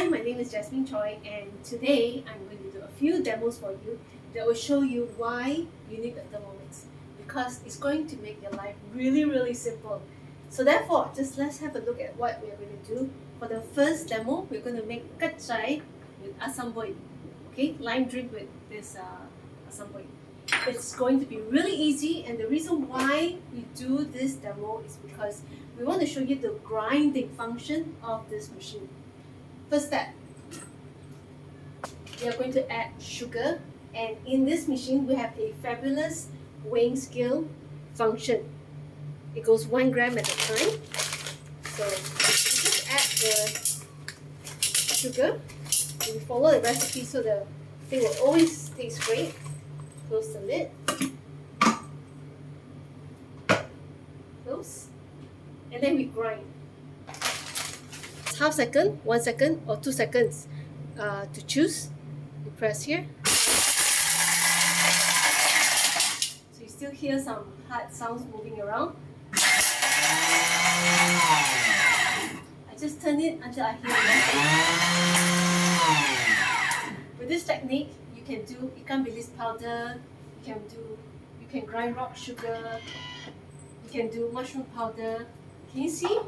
Hi, my name is Jasmin Choy, and today I'm going to do a few demos for you that will show you why you need the Thermomix, because it's going to make your life really simple. So therefore, just let's have a look at what we are going to do. For the first demo, we're going to make kacai with asam boy. Okay, lime drink with this asam boy. It's going to be really easy, and the reason why we do this demo is because we want to show you the grinding function of this machine. First step, we are going to add sugar, and in this machine we have a fabulous weighing scale function. It goes 1 gram at a time. So we just add the sugar, and we follow the recipe so the thing will always taste great. Close the lid, close, and then we grind. Half second, 1 second, or 2 seconds to choose. You press here. So you still hear some hard sounds moving around. I just turn it until I hear it. With this technique, you can do ikan bilis powder. You can grind rock sugar. You can do mushroom powder. Can you see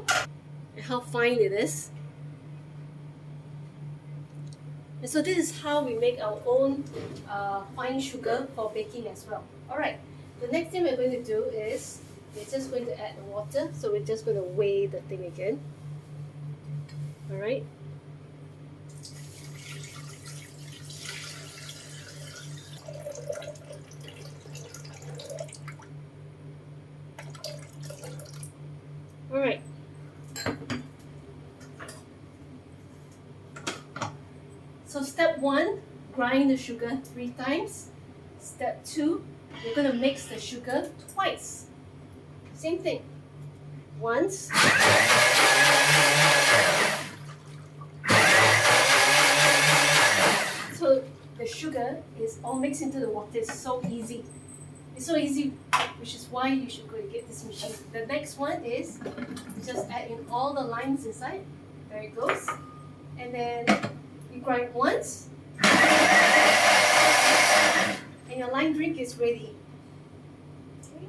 how fine it is? And so this is how we make our own fine sugar for baking as well. Alright, the next thing we're going to do is we're just going to add the water. So we're just going to weigh the thing again. Alright. Alright. So step 1, grind the sugar 3 times. Step 2, we're going to mix the sugar twice. Same thing. Once. So the sugar is all mixed into the water. It's so easy. It's so easy, which is why you should go and get this machine. The next one is just add in all the limes inside. There it goes. And then you grind once, and your lime drink is ready. Okay.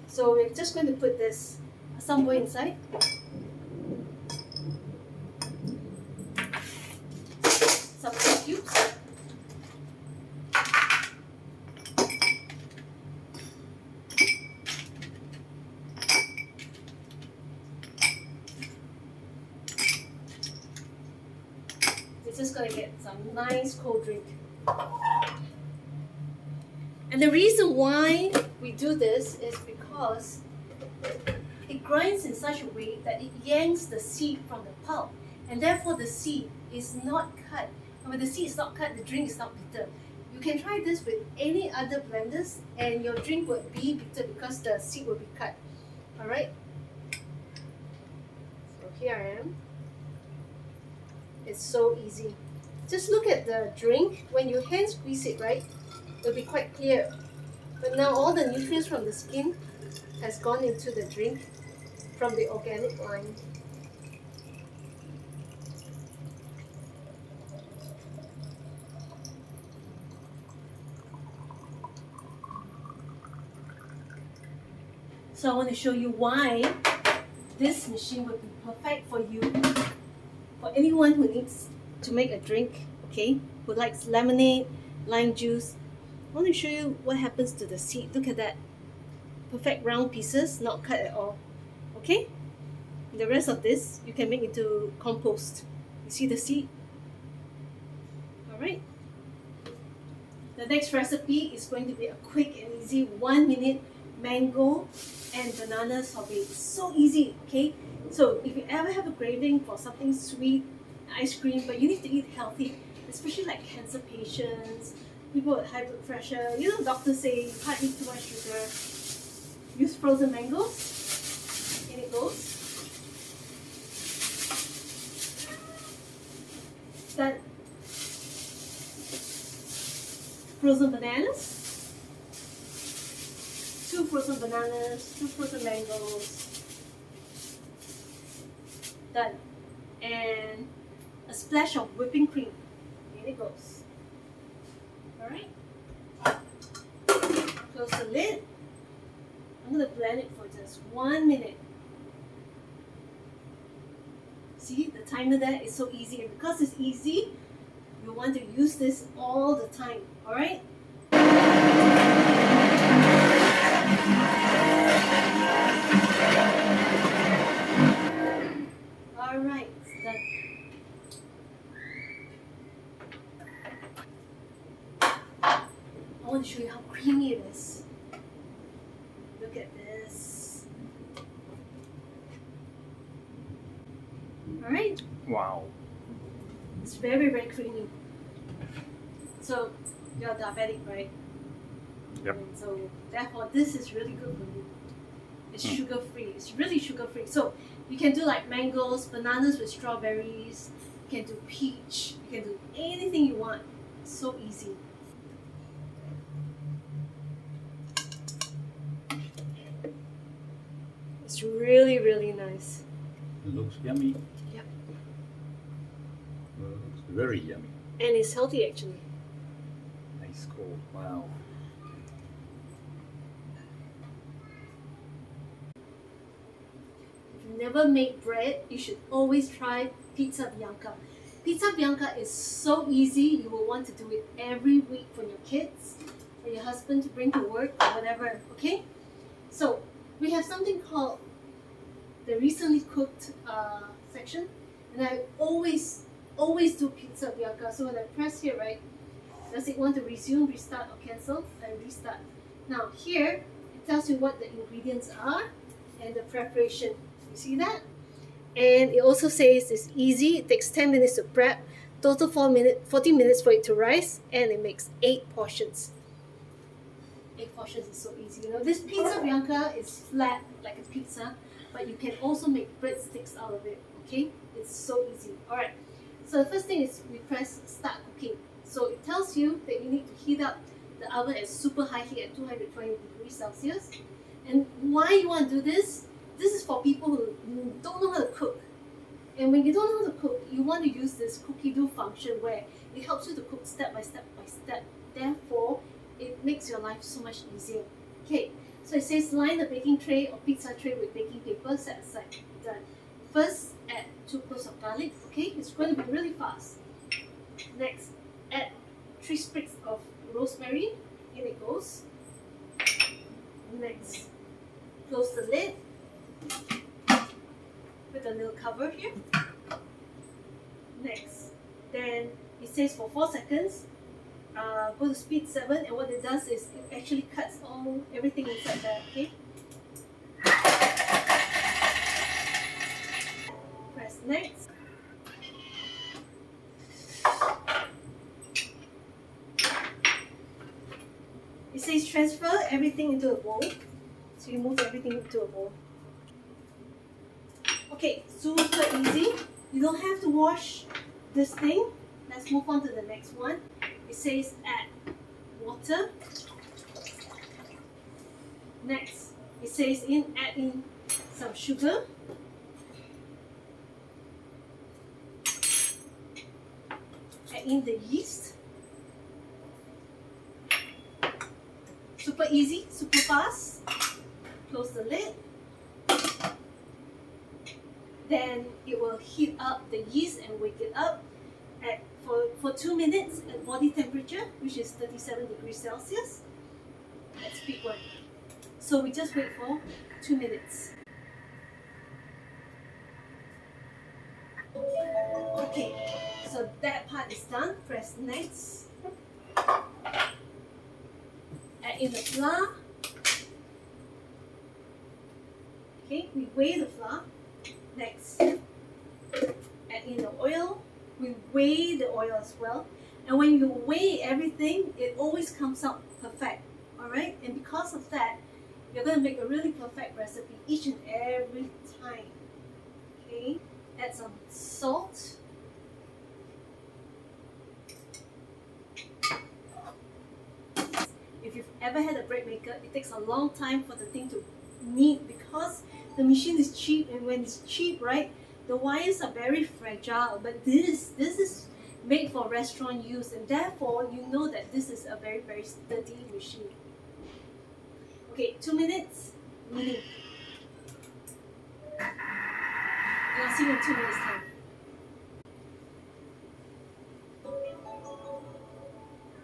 So we're just going to put this asam boy inside. Some ice cubes. We're just going to get some nice cold drink. And the reason why we do this is because it grinds in such a way that it yanks the seed from the pulp, and therefore the seed is not cut. And when the seed is not cut, the drink is not bitter. You can try this with any other blenders and your drink would be bitter because the seed will be cut. Alright? So here I am. It's so easy. Just look at the drink. When you hand squeeze it, right, it'll be quite clear. But now all the nutrients from the skin has gone into the drink from the organic lime. So I want to show you why this machine would be perfect for you. For anyone who needs to make a drink, okay, who likes lemonade, lime juice. I want to show you what happens to the seed. Look at that. Perfect round pieces, not cut at all. Okay? The rest of this you can make into compost. You see the seed? Alright. The next recipe is going to be a quick and easy 1-minute mango and banana sorbet. It's so easy, okay? So if you ever have a craving for something sweet, ice cream, but you need to eat healthy, especially like cancer patients, people with high blood pressure, you know, doctors say you can't eat too much sugar. Use frozen mangoes. In it goes. Then frozen bananas, 2 frozen bananas, 2 frozen mangoes. Done. And a splash of whipping cream. Here it goes. Alright. Close the lid. I'm going to blend it for just 1 minute. See, the timer there is so easy, and because it's easy, you want to use this all the time. Alright? Alright, it's done. I want to show you how creamy it is. Look at this. Alright? Wow. It's very, very creamy. So, you're diabetic, right? Yep. And so, therefore, this is really good for you. It's sugar-free. It's really sugar-free. So, you can do like mangoes, bananas with strawberries. You can do peach. You can do anything you want. It's so easy. It's really, really nice. It looks yummy. Yep. Well, it looks very yummy. And it's healthy actually. Nice cold. Wow. If you never made bread, you should always try pizza bianca. Pizza bianca is so easy. You will want to do it every week for your kids, for your husband to bring to work or whatever. Okay? So we have something called the recently cooked section, and I always do pizza bianca. So when I press here, right, does it want to resume, restart, or cancel? I restart. Now here it tells you what the ingredients are and the preparation. You see that? And it also says it's easy. It takes 10 minutes to prep. Total 40 minutes for it to rise, and it makes 8 portions. 8 portions is so easy. You know, this pizza bianca is flat like a pizza, but you can also make breadsticks out of it. Okay, it's so easy. All right. So the first thing is we press start cooking. So it tells you that you need to heat up the oven at super high heat at 220 degrees Celsius. And why you want to do this? This is for people who don't know how to cook. And when you don't know how to cook, you want to use this cookie dough function where it helps you to cook step by step by step. Therefore, it makes your life so much easier. Okay, so it says line the baking tray or pizza tray with baking paper, set aside. Done. First, add 2 cloves of garlic. Okay, it's going to be really fast. Next, add 3 sprigs of rosemary. In it goes. Next, close the lid. Put a little cover here. Next, then it says for 4 seconds. Go to speed 7, and what it does is it actually cuts everything inside there. Okay. Press next. It says transfer everything into a bowl. So you move everything into a bowl. Okay, super easy. You don't have to wash this thing. Let's move on to the next one. It says add water. Next, it says add in some sugar. Add in the yeast. Super easy, super fast. Close the lid. Then it will heat up the yeast and wake it up for 2 minutes at body temperature, which is 37 degrees Celsius. Let's pick one. So we just wait for 2 minutes. Okay, so that part is done. Press next. Add in the flour. Okay, we weigh the flour. Next, add in the oil. We weigh the oil as well. And when you weigh everything, it always comes out perfect. Alright? And because of that, you're going to make a really perfect recipe each and every time. Okay? Add some salt. If you've ever had a bread maker, it takes a long time for the thing to knead because the machine is cheap, and when it's cheap, right, the wires are very fragile. But this is made for restaurant use, and therefore you know that this is a very, very sturdy machine. Okay, 2 minutes. Kneading. And I'll see you in 2 minutes time.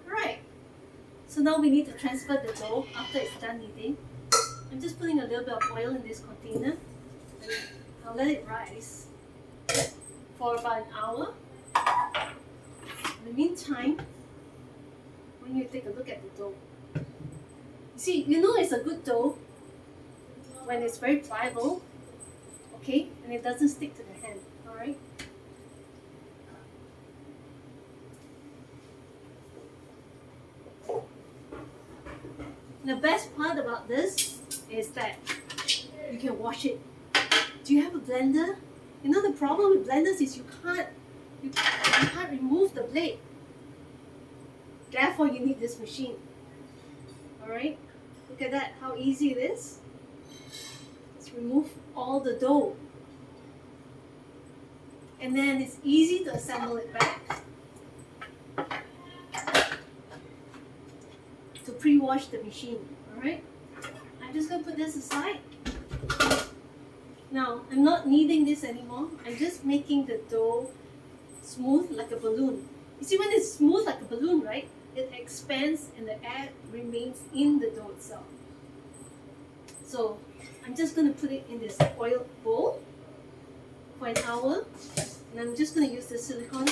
Alright, so now we need to transfer the dough after it's done kneading. I'm just putting a little bit of oil in this container, and I'll let it rise for about an hour. In the meantime, when you take a look at the dough, you see, you know it's a good dough when it's very pliable, okay, and it doesn't stick to the hand, alright? The best part about this is that you can wash it. Do you have a blender? You know the problem with blenders is you can't remove the blade. Therefore you need this machine. Alright? Look at that, how easy it is. Let's remove all the dough. And then it's easy to assemble it back. To pre-wash the machine. Alright? I'm just going to put this aside. Now, I'm not kneading this anymore. I'm just making the dough smooth like a balloon. You see, when it's smooth like a balloon, right, it expands and the air remains in the dough itself. So, I'm just going to put it in this oil bowl for an hour. And I'm just going to use the silicone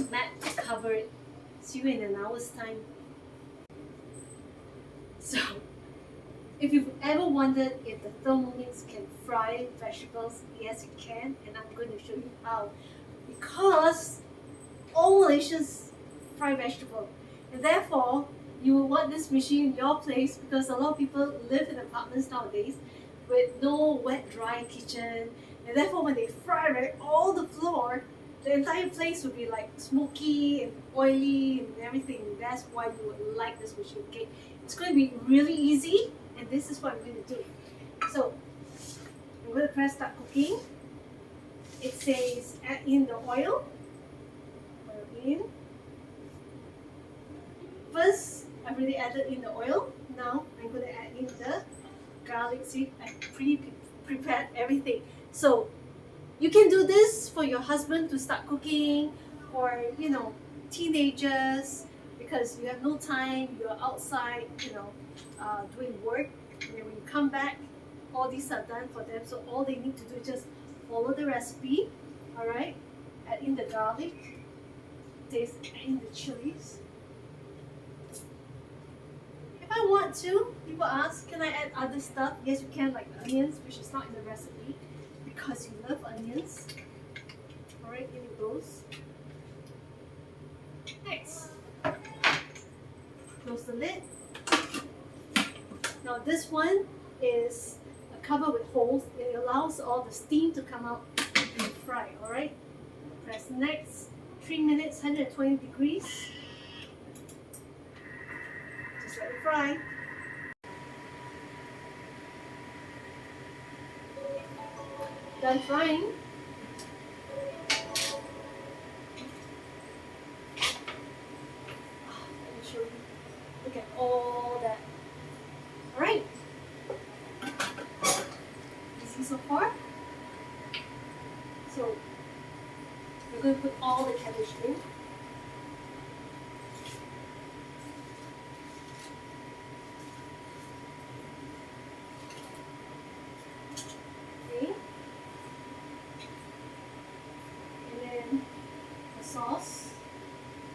mat to cover it. See you in an hour's time. So, if you've ever wondered if the Thermomix can fry vegetables, yes it can, and I'm going to show you how. Because all Malaysians fry vegetable, and therefore you will want this machine in your place, because a lot of people live in apartments nowadays with no wet dry kitchen, and therefore when they fry, right, all the floor, the entire place would be like smoky and oily and everything. That's why you would like this machine. Okay, it's going to be really easy, and this is what I'm going to do. So I'm going to press start cooking. It says add in the oil. Oil in. First, I've already added in the oil. Now I'm going to add in the garlic. See, I prepared everything. So you can do this for your husband to start cooking, or teenagers, because you have no time, you're outside, doing work, and then when you come back, all these are done for them. So all they need to do is just follow the recipe. Alright, add in the garlic, add in the chilies. If I want to, people ask, can I add other stuff? Yes, you can, like onions, which is not in the recipe, because you love onions. Alright, in it goes. Next, close the lid. Now this one is a cover with holes. It allows all the steam to come out and fry. Alright, press next. 3 minutes, 120 degrees. Just let it fry. Done frying. Let me show you. Look at all that. Alright. Easy so far. So we're going to put all the cabbage in. Sauce.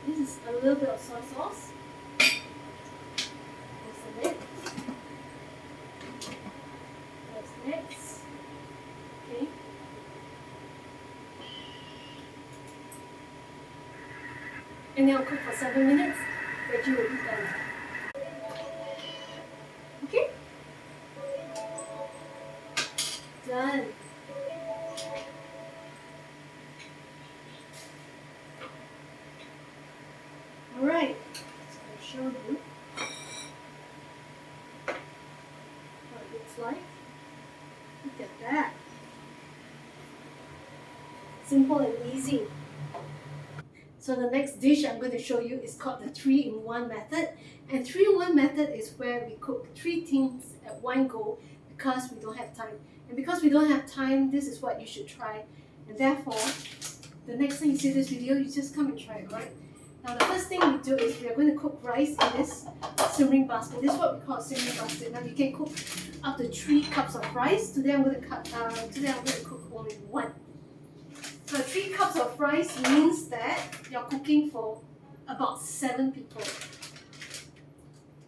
This is a little bit of soy sauce. Close the lid. What's next? Okay. And then I'll cook for 7 minutes. Veggie will be done. Okay? Done. Alright, so I'll show you. that. Simple and easy. So the next dish I'm going to show you is called the 3-in-1 method. And 3-in-1 method is where we cook 3 things at one go because we don't have time. And because we don't have time, this is what you should try. And therefore, the next time you see this video, you just come and try it, right? Now the first thing we do is we are going to cook rice in this simmering basket. This is what we call a simmering basket. Now you can cook up to 3 cups of rice. Today I'm going to cook only 1. So 3 cups of rice means that you're cooking for about 7 people.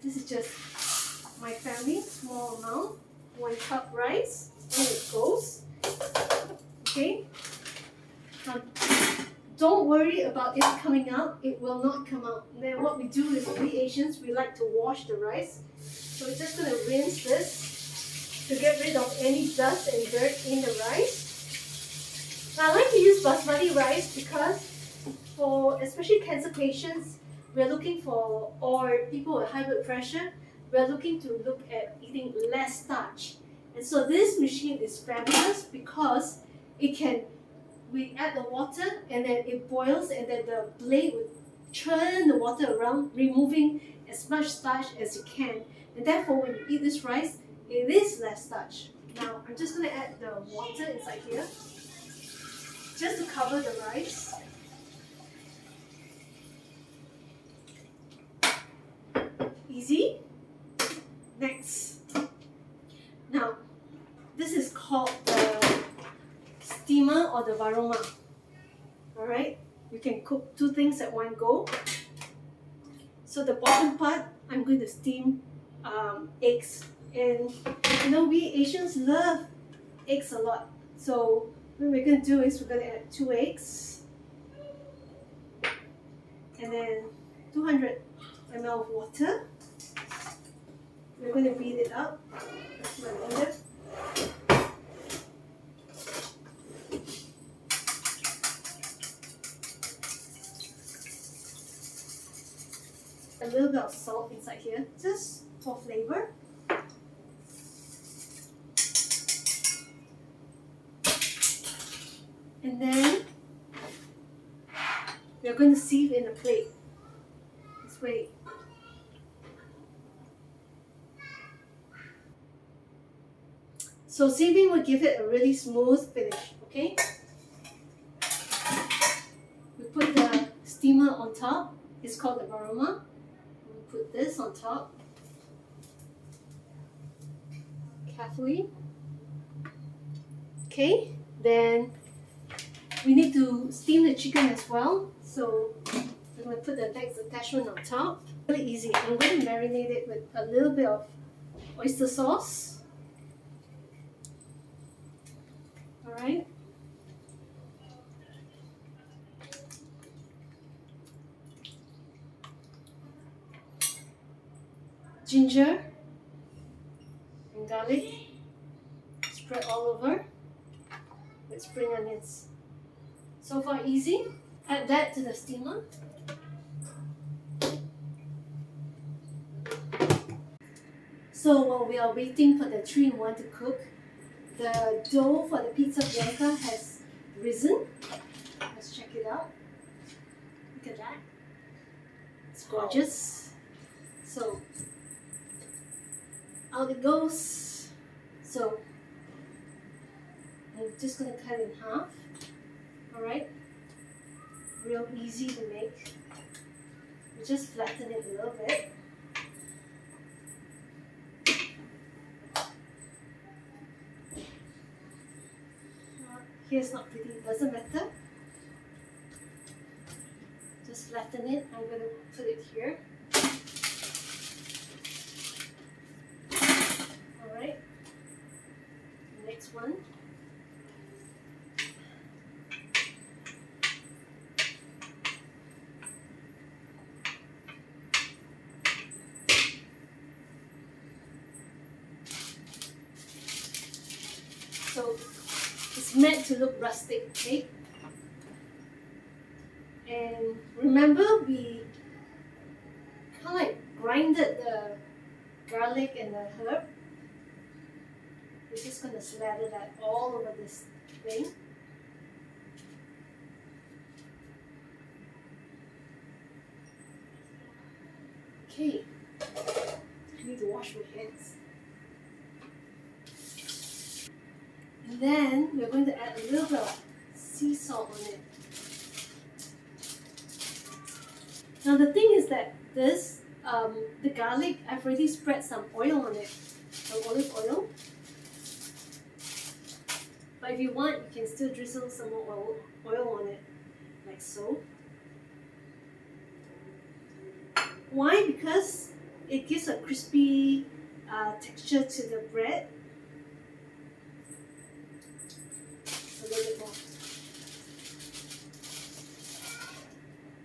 This is just my family, small amount, 1 cup rice, and it goes. Okay? Now, don't worry about it coming out, it will not come out. And then what we do is, we Asians, we like to wash the rice. So we're just going to rinse this to get rid of any dust and dirt in the rice. Now, I like to use basmati rice because for especially cancer patients, we're looking for, or people with high blood pressure, we're looking to look at eating less starch. And so this machine is fabulous because it can, we add the water and then it boils and then the blade would churn the water around, removing as much starch as you can. And therefore, when you eat this rice, it is less starch. Now, I'm just going to add the water inside here, just to cover the rice. Easy. Next. Now, this is called the steamer or the varoma. Alright? You can cook 2 things at one go. So the bottom part, I'm going to steam eggs. And you know, we Asians love eggs a lot. So what we're going to do is we're going to add 2 eggs. And then 200 ml of water. We're going to beat it up. That's my blender. A little bit of salt inside here, just for flavor. And then we're going to sieve in a plate. This way. So sieving will give it a really smooth finish, okay? We put the steamer on top. It's called the varoma. We put this on top. Carefully. Okay, then we need to steam the chicken as well. So I'm going to put the next attachment on top. Really easy. I'm going to marinate it with a little bit of oyster sauce. Alright. Ginger and garlic. Spread all over with spring onions. So far easy. Add that to the steamer. So while we are waiting for the 3-in-1 to cook, the dough for the pizza bianca has risen. Let's check it out. Look at that. It's gorgeous. So out it goes. So I'm just going to cut it in half. Alright? Real easy to make. We just flatten it a little bit. Here's not pretty, it doesn't matter. Just flatten it. I'm going to put it here. Alright. Next one. So it's meant to look rustic, okay? And remember, we kind of like grinded the garlic and the herb. we're just going to slather that all over this thing. Okay, I need to wash my hands. And then we're going to add a little bit of sea salt on it. Now the thing is that this, the garlic, I've already spread some oil on it, some olive oil. But if you want, you can still drizzle some more oil on it, like so. Why? Because it gives a crispy texture to the bread. A little bit more.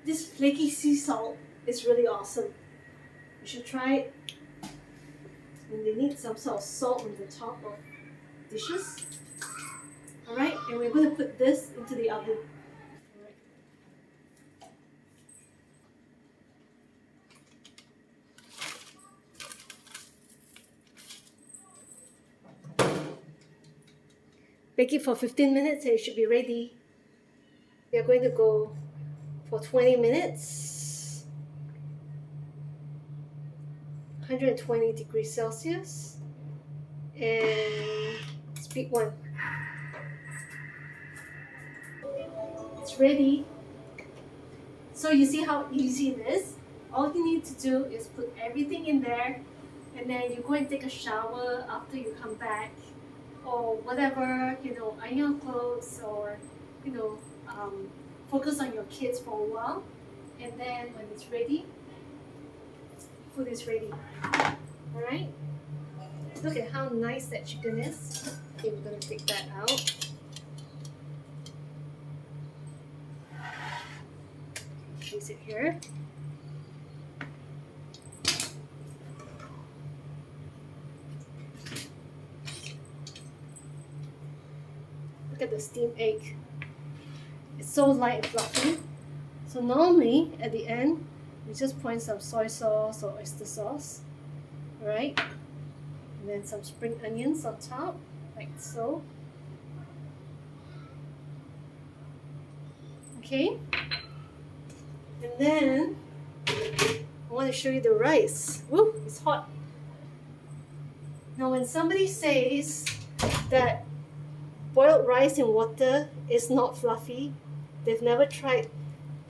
This flaky sea salt is really awesome. You should try it. And they need some sort of salt on the top of dishes. Alright, and we're going to put this into the oven. Bake it for 15 minutes and it should be ready. We are going to go for 20 minutes. 120 degrees Celsius. And speed 1. It's ready. So you see how easy it is? All you need to do is put everything in there, and then you go and take a shower after you come back, or whatever, iron your clothes, or focus on your kids for a while, and then when it's ready, food is ready. Alright? Look at how nice that chicken is. Okay, we're going to take that out. Place it here. Look at the steamed egg. It's so light and fluffy. So normally at the end, we just pour in some soy sauce or oyster sauce. Alright? And then some spring onions on top, like so. Okay? And then I want to show you the rice. Woo, it's hot. Now when somebody says that boiled rice in water is not fluffy, they've never tried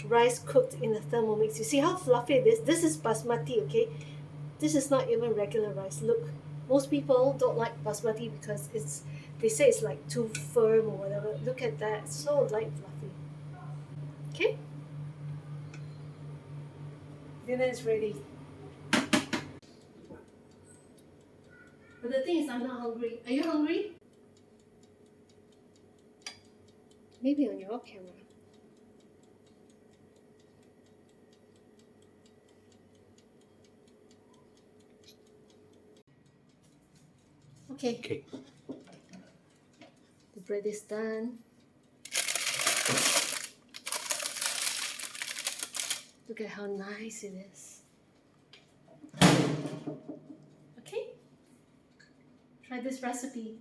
rice cooked in a Thermomix. You see how fluffy it is? This is basmati, okay? This is not even regular rice. Look, most people don't like basmati because they say it's like too firm or whatever. Look at that, it's so light and fluffy. Okay? Dinner is ready. But the thing is, I'm not hungry. Are you hungry? Maybe on your camera. Okay. Okay. The bread is done. Look at how nice it is. Okay? Try this recipe.